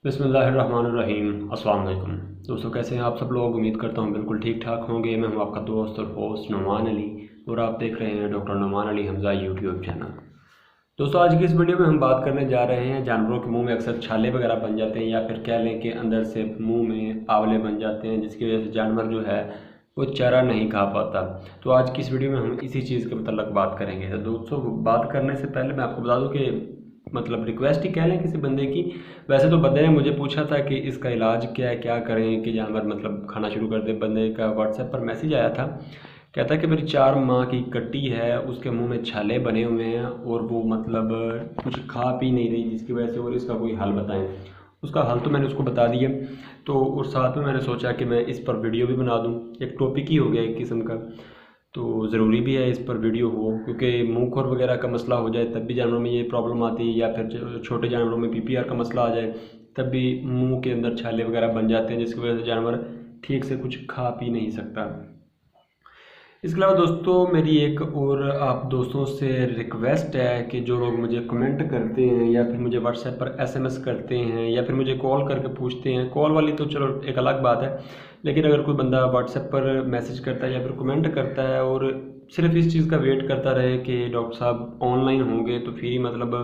बिस्मिल्लाहिर्रहमानिर्रहीम। अस्सलाम वालेकुम दोस्तों, कैसे हैं आप सब लोग। उम्मीद करता हूँ बिल्कुल ठीक ठाक होंगे। मैं हूँ आपका दोस्त और होस्ट नुमान अली और आप देख रहे हैं doctor Numan Ali Hamza YouTube channel. दोस्तों, आज की इस वीडियो में हम बात करने जा रहे हैं जानवरों के मुंह में अक्सर छाले वगैरह बन जाते हैं या फिर कह लें कि अंदर से मुंह में आंवले बन जाते हैं, जिसकी वजह से जानवर जो है वो चारा नहीं खा पाता। तो आज की इस वीडियो में हम इसी चीज़ के मतलब बात करेंगे। तो दोस्तों, बात करने से पहले मैं आपको बता दूं कि मतलब रिक्वेस्ट ही कह लें किसी बंदे की। वैसे तो बंदे ने मुझे पूछा था कि इसका इलाज क्या है, क्या करें कि जानवर मतलब खाना शुरू कर दे। बंदे का व्हाट्सएप पर मैसेज आया था, कहता है कि मेरी 4 माह की कट्टी है, उसके मुंह में छाले बने हुए हैं और वो मतलब कुछ खा पी नहीं रही, जिसकी वजह से, और इसका कोई हल बताएं। उसका हल तो मैंने उसको बता दिया। तो और साथ में मैंने सोचा कि मैं इस पर वीडियो भी बना दूं। एक टॉपिक ही हो गया एक किस्म का, तो ज़रूरी भी है इस पर वीडियो हो, क्योंकि मुंह खुर वगैरह का मसला हो जाए तब भी जानवरों में ये प्रॉब्लम आती है, या फिर छोटे जानवरों में पीपीआर का मसला आ जाए तब भी मुंह के अंदर छाले वगैरह बन जाते हैं, जिसकी वजह से जानवर ठीक से कुछ खा पी नहीं सकता। इसके अलावा दोस्तों, मेरी एक और आप दोस्तों से रिक्वेस्ट है कि जो लोग मुझे कमेंट करते हैं या फिर मुझे व्हाट्सएप पर एसएमएस करते हैं या फिर मुझे कॉल करके पूछते हैं, कॉल वाली तो चलो एक अलग बात है, लेकिन अगर कोई बंदा व्हाट्सएप पर मैसेज करता है या फिर कमेंट करता है और सिर्फ इस चीज़ का वेट करता रहे कि डॉक्टर साहब ऑनलाइन होंगे तो फिर ही मतलब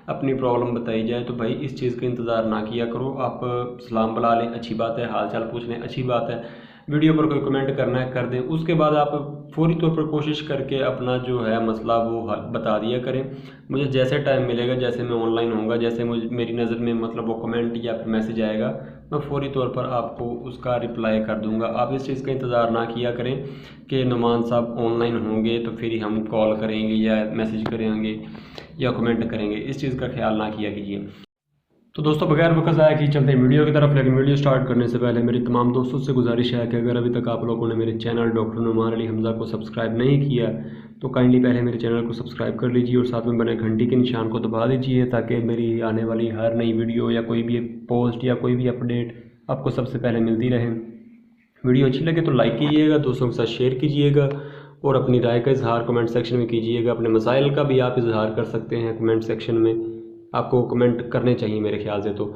अपनी प्रॉब्लम बताई जाए, तो भाई इस चीज़ का इंतज़ार ना किया करो। आप सलाम बुला लें, अच्छी बात है, हाल चाल पूछ लें, अच्छी बात है, वीडियो पर कोई कमेंट करना है कर दें, उसके बाद आप फौरी तौर पर कोशिश करके अपना जो है मसला वो हल बता दिया करें। मुझे जैसे टाइम मिलेगा, जैसे मैं ऑनलाइन होऊंगा, जैसे मुझे मेरी नज़र में मतलब वो कमेंट या फिर मैसेज आएगा, मैं फौरी तौर पर आपको उसका रिप्लाई कर दूंगा। आप इस चीज़ का इंतज़ार ना किया करें कि नुमान साहब ऑनलाइन होंगे तो फिर ही हम कॉल करेंगे या मैसेज करेंगे या कमेंट करेंगे, इस चीज़ का ख्याल ना किया कीजिए। तो दोस्तों, बगैर वक्त ज़ाया कि चलते हैं वीडियो की तरफ। लेकिन वीडियो स्टार्ट करने से पहले मेरी तमाम दोस्तों से गुजारिश है कि अगर अभी तक आप लोगों ने मेरे चैनल डॉक्टर नुमान अली हमज़ा को सब्सक्राइब नहीं किया तो काइंडली पहले मेरे चैनल को सब्सक्राइब कर लीजिए और साथ में बने घंटी के निशान को दबा दीजिए, ताकि मेरी आने वाली हर नई वीडियो या कोई भी पोस्ट या कोई भी अपडेट आपको सबसे पहले मिलती रहे। वीडियो अच्छी लगे तो लाइक कीजिएगा, दोस्तों के साथ शेयर कीजिएगा और अपनी राय का इजहार कमेंट सेक्शन में कीजिएगा। अपने मसाइल का भी आप इजहार कर सकते हैं कमेंट सेक्शन में, आपको कमेंट करने चाहिए मेरे ख्याल से। तो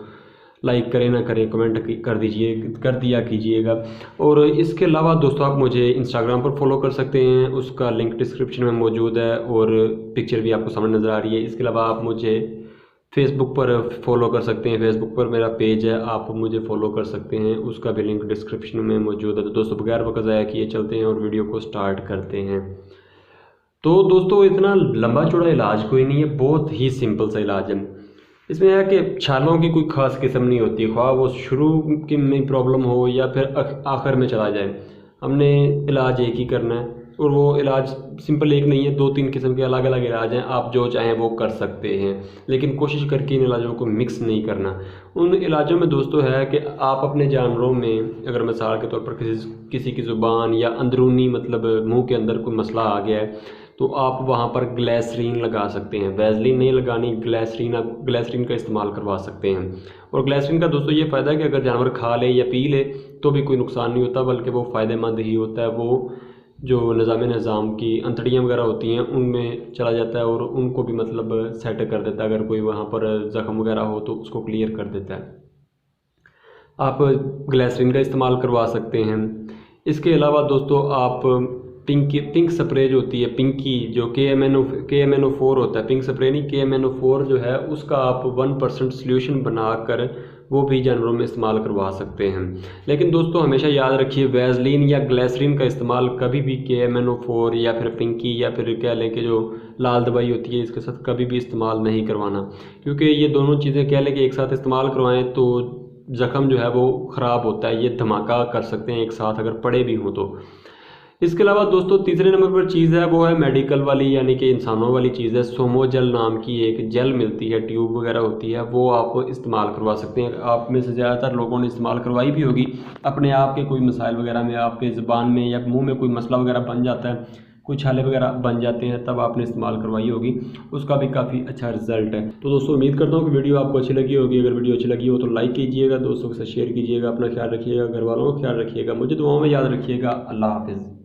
लाइक करें ना करें, कमेंट कर दीजिए, कर दिया कीजिएगा। और इसके अलावा दोस्तों, आप मुझे इंस्टाग्राम पर फॉलो कर सकते हैं, उसका लिंक डिस्क्रिप्शन में मौजूद है और पिक्चर भी आपको सामने नज़र आ रही है। इसके अलावा आप मुझे फेसबुक पर फॉलो कर सकते हैं, फेसबुक पर मेरा पेज है, आप मुझे फॉलो कर सकते हैं, उसका भी लिंक डिस्क्रिप्शन में मौजूद है। तो दोस्तों, बगैर वक्त ज़ाया किए चलते हैं और वीडियो को स्टार्ट करते हैं। तो दोस्तों, इतना लंबा चौड़ा इलाज कोई नहीं है, बहुत ही सिंपल सा इलाज है। इसमें है कि छालों की कोई ख़ास किस्म नहीं होती, ख्वाह वो शुरू की में प्रॉब्लम हो या फिर आखिर में चला जाए, हमने इलाज एक ही करना है। और वो इलाज सिंपल एक नहीं है, 2-3 किस्म के अलग अलग इलाज हैं, आप जो चाहें वो कर सकते हैं, लेकिन कोशिश करके इन इलाजों को मिक्स नहीं करना। उन इलाजों में दोस्तों है कि आप अपने जानवरों में अगर मिसाल के तौर पर किसी की ज़ुबान या अंदरूनी मतलब मुंह के अंदर कोई मसला आ गया है तो आप वहाँ पर ग्लिसरीन लगा सकते हैं। वैसलीन नहीं लगानी, ग्लिसरीन, आप ग्लिसरीन का इस्तेमाल करवा सकते हैं। और ग्लिसरीन का दोस्तों ये फ़ायदा है कि अगर जानवर खा ले या पी ले तो भी कोई नुकसान नहीं होता, बल्कि वो फ़ायदेमंद ही होता है। वो जो निज़ाम की अंतड़ियाँ वगैरह होती हैं उनमें चला जाता है और उनको भी मतलब सेट कर देता है, अगर कोई वहाँ पर ज़ख्म वगैरह हो तो उसको क्लियर कर देता है। आप ग्लिसरीन का इस्तेमाल करवा सकते हैं। इसके अलावा दोस्तों, आप पिंक स्प्रे जो होती है, पिंकी जो KMNO4 होता है, पिंक स्प्रे नहीं, KMNO4 जो है उसका आप 1% सोल्यूशन बनाकर वो भी जानवरों में इस्तेमाल करवा सकते हैं। लेकिन दोस्तों, हमेशा याद रखिए, वैसलीन या ग्लिसरीन का इस्तेमाल कभी भी KMNO4 या फिर पिंकी या फिर कह लें कि जो लाल दवाई होती है इसके साथ कभी भी इस्तेमाल नहीं करवाना, क्योंकि ये दोनों चीज़ें कह लें कि एक साथ इस्तेमाल करवाएं तो ज़ख्म जो है वो ख़राब होता है, ये धमाका कर सकते हैं एक साथ अगर पड़े भी हों तो। इसके अलावा दोस्तों, तीसरे नंबर पर चीज़ है वो है मेडिकल वाली, यानी कि इंसानों वाली चीज़ है। सोमोजेल नाम की एक जेल मिलती है, ट्यूब वगैरह होती है, वो आप इस्तेमाल करवा सकते हैं। आप में से ज़्यादातर लोगों ने इस्तेमाल करवाई भी होगी अपने आप के कोई मसाइल वगैरह में, आपके ज़ुबान में या मुंह में कोई मसला वगैरह बन जाता है, कोई छाले वगैरह बन जाते हैं, तब आपने इस्तेमाल करवाई होगी, उसका भी काफ़ी अच्छा रिजल्ट है। तो दोस्तों, उम्मीद करता हूँ कि वीडियो आपको अच्छी लगी होगी। अगर वीडियो अच्छी लगी हो तो लाइक कीजिएगा, दोस्तों के साथ शेयर कीजिएगा, अपना ख्याल रखिएगा, घर वालों का ख्याल रखिएगा, मुझे दुआओं में याद रखिएगा। अल्लाह हाफिज़।